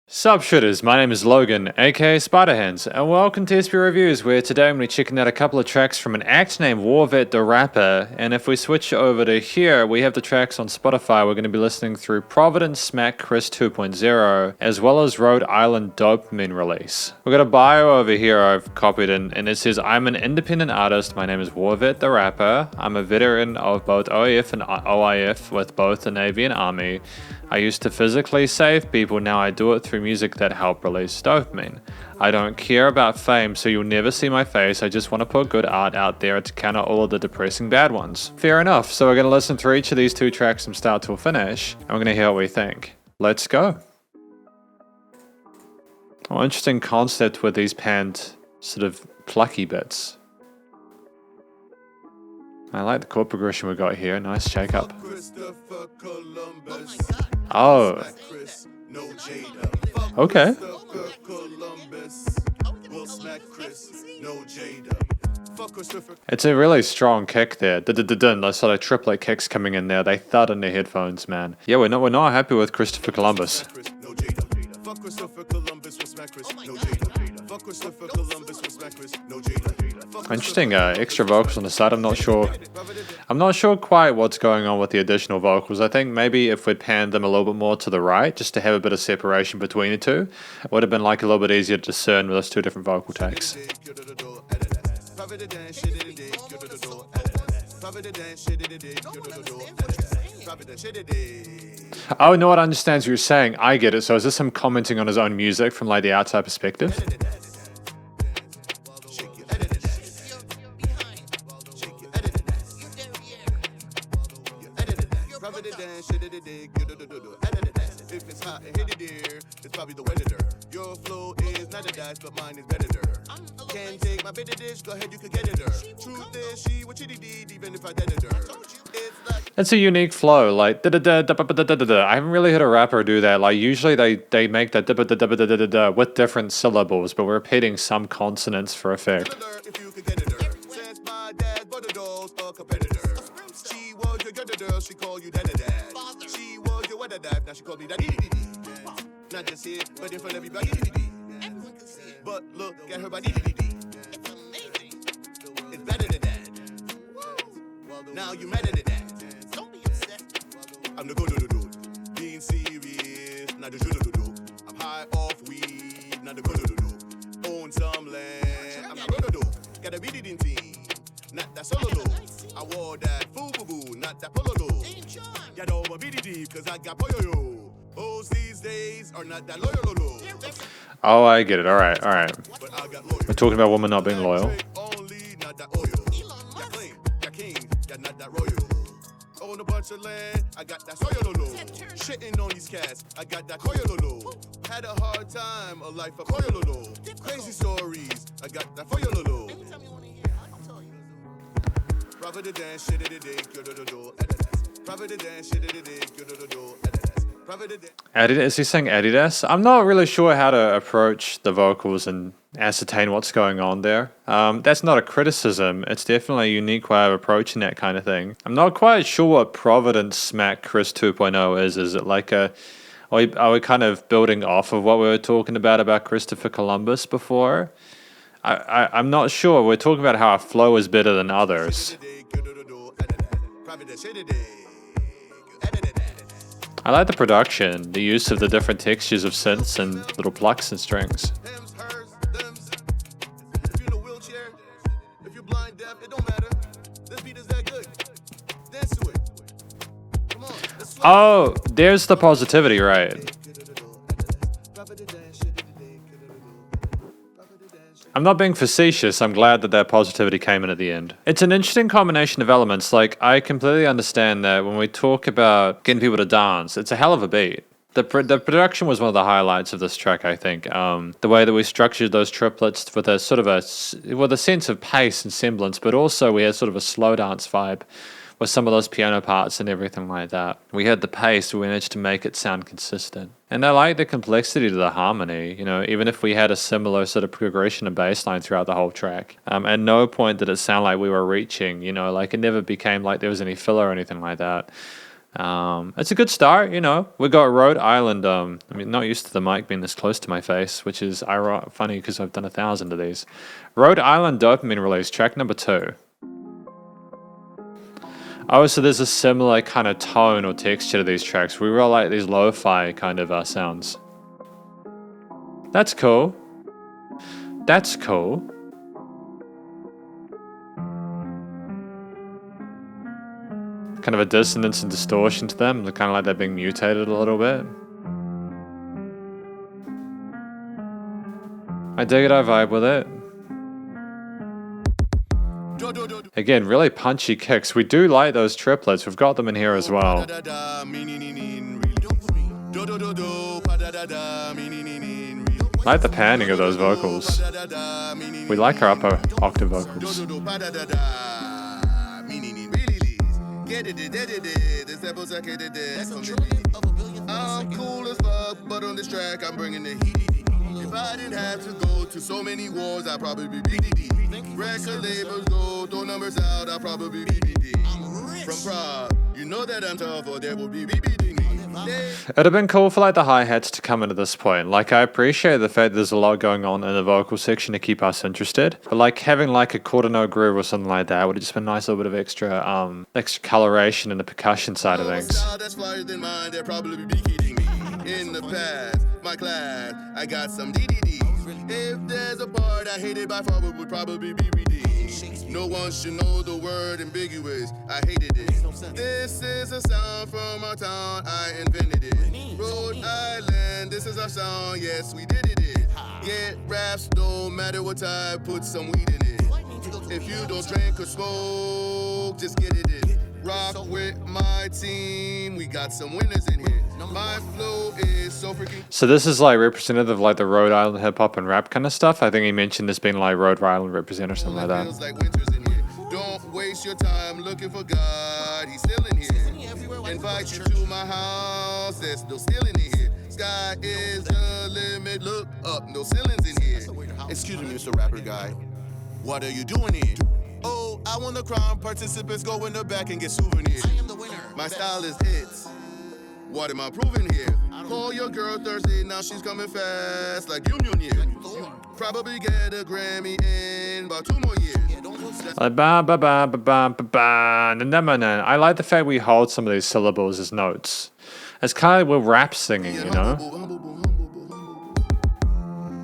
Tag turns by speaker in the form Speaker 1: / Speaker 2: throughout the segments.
Speaker 1: Sup Shredders, my name is Logan, aka Spiderhands, and welcome to SP Reviews, where today I'm going to be checking out a couple of tracks from an act named Warvet Da Rappa, and if we switch over to here, we have the tracks on Spotify. We're going to be listening through Providence Smack Chris 2.0, as well as Rhode Island Dopamine Release. We've got a bio over here I've copied, and it says, I'm an independent artist, my name is Warvet Da Rappa, I'm a veteran of both OEF and OIF with both the Navy and Army. I used to physically save people, now I do it through music that help release dopamine. I don't care about fame, so you'll never see my face, I just want to put good art out there to counter all of the depressing bad ones. Fair enough, so we're going to listen through each of these two tracks from start to finish, and we're going to hear what we think. Let's go. Oh, interesting concept with these panned sort of plucky bits. I like the chord progression we got here, nice shake up. Oh. Okay. It's a really strong kick there. Those sort of triplet kicks coming in there. They thud in their headphones, man. Yeah, we're not happy with Christopher Columbus. Interesting extra vocals on the side. I'm not sure quite what's going on with the additional vocals. I think maybe if we'd panned them a little bit more to the right, just to have a bit of separation between the two, it would have been like a little bit easier to discern with those two different vocal takes. Oh, no, I understand what you're saying. I get it. So is this him commenting on his own music from like the outside perspective?
Speaker 2: If it's hot and hit it there, it's probably the weather. Your flow is not a dice, but mine is better. Can't take my better dish, go ahead, you can get it. Truth is, she what she did, even if I did it.
Speaker 1: It's a unique flow, like I haven't really heard a rapper do that. Like usually they make that with different syllables, but we're repeating some consonants for effect.
Speaker 2: She called you daddy dad. She was your weather dad. Now she called me daddy. Not just here, but in front of everybody. Everyone can see it. But look at her body. It's amazing. It's better than that. Now you mad at that. Don't be upset. I'm the good. Being serious, not the do. I'm high off weed, not the good. Own some land. I'm not good. Gotta be the team. Not that solo. I wore that foo-boo-boo, not that polo. Get over BDD, cause I got poyo. Hoes these days are not that loyal.
Speaker 1: Oh, I get it. All right. We're talking about women not being loyal.
Speaker 2: Only not that oil. Got claim, got kings, got not that royal. Own a bunch of land, I got that soyololo. Shitting on these cats, I got that coyololo. Had a hard time, a life of coyololo. Crazy stories, I got that foyololo.
Speaker 1: Is he saying Adidas? I'm not really sure how to approach the vocals and ascertain what's going on there. That's not a criticism. It's definitely a unique way of approaching that kind of thing. I'm not quite sure what Providence Smack Chris 2.0 is. Is it like are we kind of building off of what we were talking about Christopher Columbus before? I'm not sure. We're talking about how our flow is better than others. I like the production, the use of the different textures of synths and little plucks and strings. Oh, there's the positivity, right? I'm not being facetious, I'm glad that positivity came in at the end. It's an interesting combination of elements, like I completely understand that when we talk about getting people to dance, it's a hell of a beat. The production was one of the highlights of this track, I think. The way that we structured those triplets with a sort of with a sense of pace and semblance, but also we had sort of a slow dance vibe with some of those piano parts and everything like that. We had the pace, we managed to make it sound consistent. And I like the complexity to the harmony, you know, even if we had a similar sort of progression and bass line throughout the whole track. At no point did it sound like we were reaching, you know, like it never became like there was any filler or anything like that. It's a good start, you know. We got Rhode Island. I mean, not used to the mic being this close to my face, which is funny because I've done 1,000 of these. Rhode Island Dopamine release, track number 2. Oh, so there's a similar kind of tone or texture to these tracks. We really like these lo-fi kind of sounds. That's cool. That's cool. Kind of a dissonance and distortion to them. They're kind of like they're being mutated a little bit. I dig it, I vibe with it. Again, really punchy kicks. We do like those triplets. We've got them in here as well. Like the panning of those vocals. We like our upper octave vocals. I'm cool as fuck, but on this track I'm bringing the heat. If I didn't have to go to so many wars, I'd probably be BDD. Record labels go, throw numbers out, I'll probably be BDD. From Prague, you know that I'm tough, or there will be BBD. It'd have been cool for like the hi-hats to come into this point. Like, I appreciate the fact there's a lot going on in the vocal section to keep us interested, but like having like a quarter note groove or something like that would have just been a nice little bit of extra coloration in the percussion side of things. In the past, my class, I got some DDD. If there's a part I hated by far, it would probably be BBD. No one should know the word ambiguous, I hated it. This is a sound from our town, I invented it. Rhode Island, this is our sound, yes, we did it. Get raps, no matter what type, put some weed in it. If you don't drink or smoke, just get it in. Rock with my team, we got some winners in here. My flow is so freaking... So this is like representative of like the Rhode Island hip hop and rap kind of stuff. I think he mentioned this being like Rhode Island represent or something like that. Like winters in here. Don't waste your time looking for God, he's still in here. Invite you to my house, there's no ceiling in here. Sky is the limit, look up, no ceilings in here. Excuse me, Mr. Rapper Guy, what are you doing here? Oh, I won the crown, participants go in the back and get souvenirs. I am the winner. My style is it. What am I proving here? Call your girl Thursday, now she's coming fast like Union year. Probably get a Grammy in about 2 more years. I like the fact we hold some of these syllables as notes. It's kind of like we're rap singing, you know?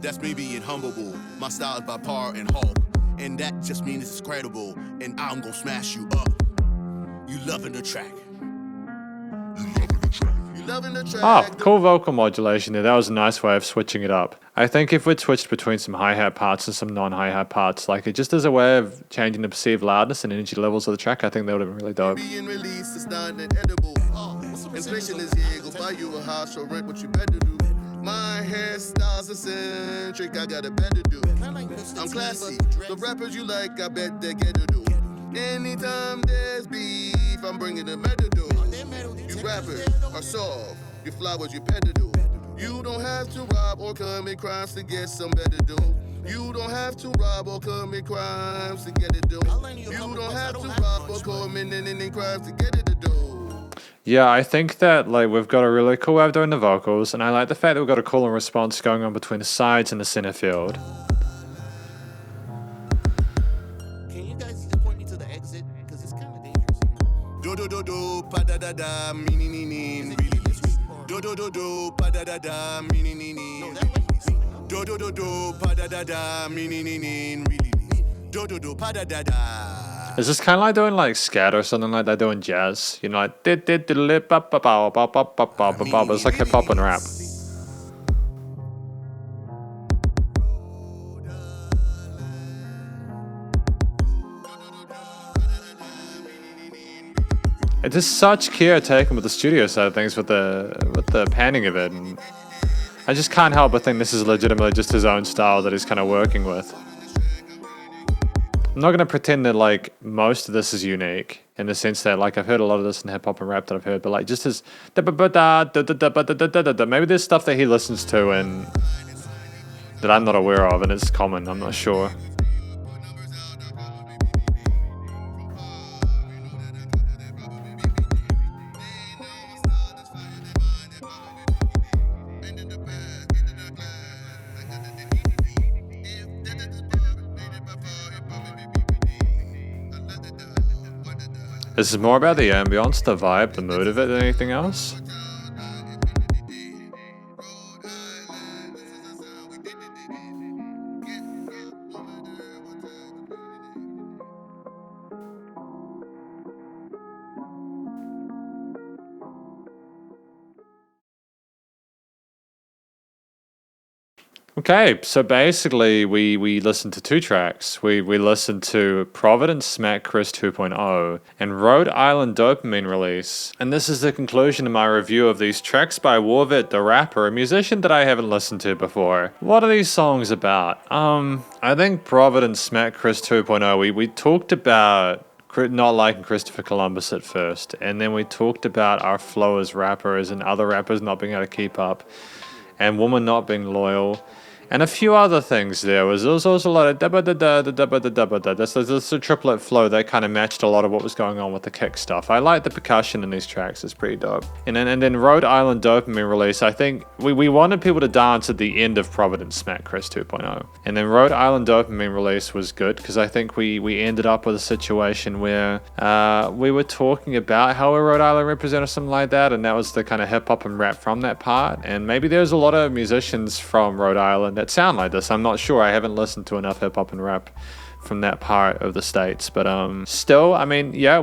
Speaker 1: That's me being humble. My style is by par and Hulk. And that just means it's credible. And I'm gonna smash you up. You loving the track. Oh, cool vocal modulation there. That was a nice way of switching it up. I think if we'd switched between some hi-hat parts and some non-hi-hat parts, like it just as a way of changing the perceived loudness and energy levels of the track, I think that would have been really dope. Inflation is here, go buy you a house or rent, what you better do. My hairstyle's eccentric, I got a better do. I'm classy, the rappers you like, I bet they get to do. Anytime there's beef, I'm bringing a better do. You rappers are soft, you flowers you better do. You don't have to rob or commit crimes to get some better do. You don't have to rob or commit crimes to get it do. You don't have to rob or commit any crimes to get it do. Yeah, I think that like we've got a really cool way of doing the vocals, and I like the fact that we've got a cool response going on between the sides and the center field.
Speaker 2: Can you guys just point me to the exit? Because it's kind of dangerous here. Do do do do pa da da da me ni ni ni really. Do do do do pa da da da me ni ni ni. No, that way. Do do do do pa da da da me ni ni ni really. Do do do pa da da da.
Speaker 1: Is this kind of like doing like scat or something like that, doing jazz? You know, like it's like hip hop and rap. It is such care taken with the studio side of things, with the panning of it, and I just can't help but think this is legitimately just his own style that he's kind of working with. I'm not going to pretend that like most of this is unique in the sense that like I've heard a lot of this in hip hop and rap that I've heard, but like just his maybe there's stuff that he listens to and that I'm not aware of and it's common, I'm not sure. This is more about the ambience, the vibe, the mood of it than anything else. Okay, so basically we listened to 2 tracks. We listened to Providence Smack Chris 2.0 and Rhode Island Dopamine Release. And this is the conclusion of my review of these tracks by Warvet Da Rappa, a musician that I haven't listened to before. What are these songs about? I think Providence Smack Chris 2.0, we talked about not liking Christopher Columbus at first, and then we talked about our flow as rappers and other rappers not being able to keep up, and Woman not being loyal, and a few other things. There was also a lot of da-ba-da-da-da-da-ba-da-da-ba-da. That's the triplet flow that kind of matched a lot of what was going on with the kick stuff. I like the percussion in these tracks, it's pretty dope. And then Rhode Island Dopamine Release, I think we wanted people to dance at the end of Providence Smack Chris 2.0. And then Rhode Island Dopamine Release was good because I think we ended up with a situation where we were talking about how a Rhode Island represent or something like that, and that was the kind of hip hop and rap from that part. And maybe there's a lot of musicians from Rhode Island that sound like this. I'm not sure. I haven't listened to enough hip hop and rap from that part of the states, but still, I mean, yeah,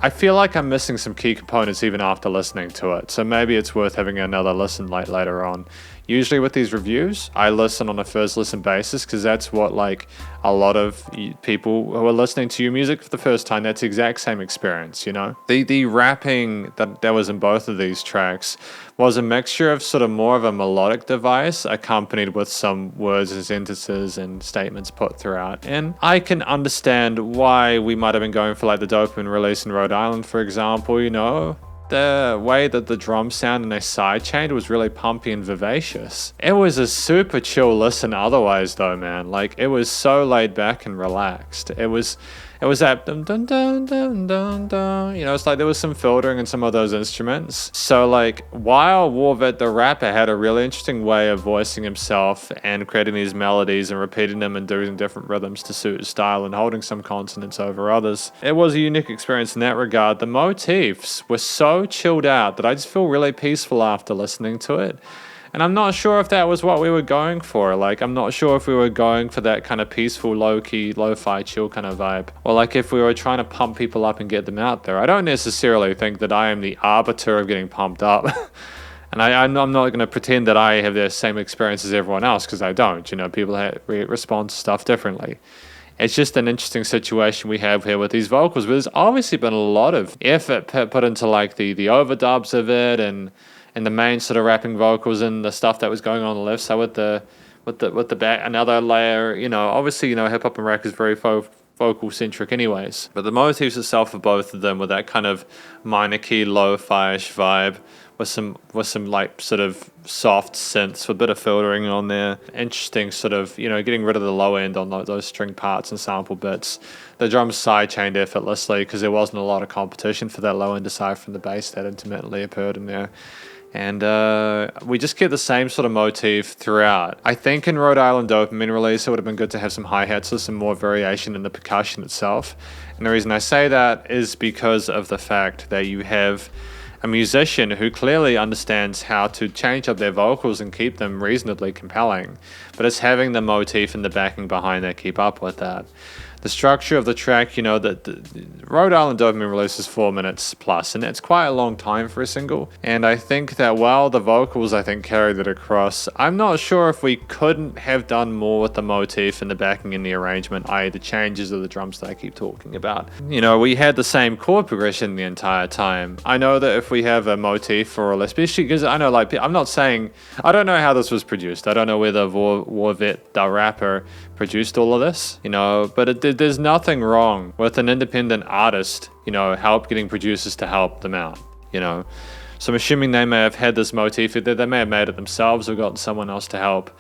Speaker 1: I feel like I'm missing some key components even after listening to it. So maybe it's worth having another listen later on. Usually with these reviews, I listen on a first listen basis because that's what like a lot of people who are listening to your music for the first time, that's the exact same experience, you know? The rapping that was in both of these tracks was a mixture of sort of more of a melodic device accompanied with some words and sentences and statements put throughout. And I can understand why we might have been going for like the Dopamine Release in Rhode Island, for example, you know? The way that the drums sound and they sidechained was really pumpy and vivacious. It was a super chill listen otherwise though, man. Like, it was so laid back and relaxed. It was that dun dun dun dun dun dun. You know, it's like there was some filtering in some of those instruments. So like, while Warvet Da Rappa had a really interesting way of voicing himself and creating these melodies and repeating them and doing different rhythms to suit his style and holding some consonants over others, it was a unique experience in that regard. The motifs were so chilled out that I just feel really peaceful after listening to it. And I'm not sure if that was what we were going for. Like, I'm not sure if we were going for that kind of peaceful, low-key, lo-fi, chill kind of vibe. Or like if we were trying to pump people up and get them out there. I don't necessarily think that I am the arbiter of getting pumped up. And I'm not going to pretend that I have the same experience as everyone else, because I don't. You know, people respond to stuff differently. It's just an interesting situation we have here with these vocals. But there's obviously been a lot of effort put into like the overdubs of it and the main sort of rapping vocals and the stuff that was going on the left side with the back, another layer, you know, obviously, you know, hip hop and rap is very vocal centric anyways, but the motifs itself of both of them with that kind of minor key lo-fi-ish vibe with some like sort of soft synths with a bit of filtering on there, interesting sort of, you know, getting rid of the low end on those string parts and sample bits. The drums sidechained effortlessly because there wasn't a lot of competition for that low end aside from the bass that intermittently appeared in there. And we just get the same sort of motif throughout. I think in Rhode Island Dopamine Release, it would have been good to have some hi-hats or some more variation in the percussion itself. And the reason I say that is because of the fact that you have a musician who clearly understands how to change up their vocals and keep them reasonably compelling. But it's having the motif and the backing behind that keep up with that. The structure of the track, you know, the Rhode Island Dopamine Release is 4 minutes plus, and it's quite a long time for a single. And I think that while the vocals, I think, carried it across, I'm not sure if we couldn't have done more with the motif and the backing and the arrangement, i.e. the changes of the drums that I keep talking about. You know, we had the same chord progression the entire time. I know that if we have a motif or especially because I know, like, I'm not saying, I don't know how this was produced. I don't know whether Warvet Da Rappa produced all of this, you know, but there's nothing wrong with an independent artist, you know, getting producers to help them out, you know. So I'm assuming they may have had this motif, they may have made it themselves or gotten someone else to help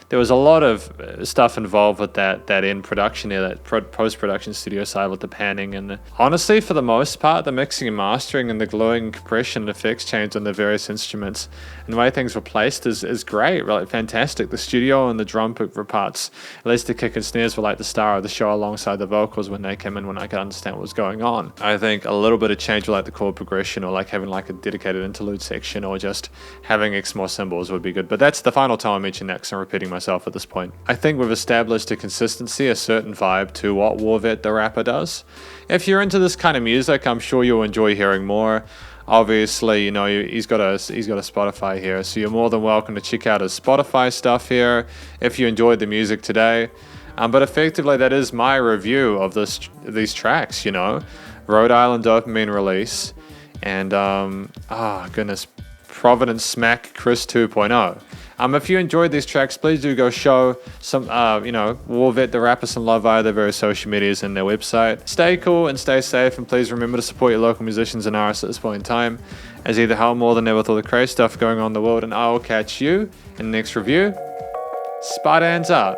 Speaker 1: there was a lot of stuff involved with that in production there, that post-production studio side with the panning, and honestly, for the most part, the mixing and mastering and the glowing compression and effects change on the various instruments and the way things were placed is great, really fantastic. The studio and the drum parts, at least the kick and snares, were like the star of the show alongside the vocals when they came in, when I could understand what was going on. I think a little bit of change with like the chord progression, or like having like a dedicated interlude section, or just having X more cymbals would be good. But that's the final time I mention that, because I'm repeating myself at this point. I think we've established a consistency, a certain vibe to what Warvet Da Rappa does. If you're into this kind of music, I'm sure you'll enjoy hearing more. Obviously, you know, he's got a Spotify here, so you're more than welcome to check out his Spotify stuff here if you enjoyed the music today. But effectively, that is my review of these tracks, you know. Rhode Island Dopamine release, and goodness, Providence Smack Chris 2.0. If you enjoyed these tracks, please do go show some, Warvet Da Rappa some love via their various social medias and their website. Stay cool and stay safe, and please remember to support your local musicians and artists at this point in time, as either hell more than ever with all the crazy stuff going on in the world, and I will catch you in the next review. Spiderhands out.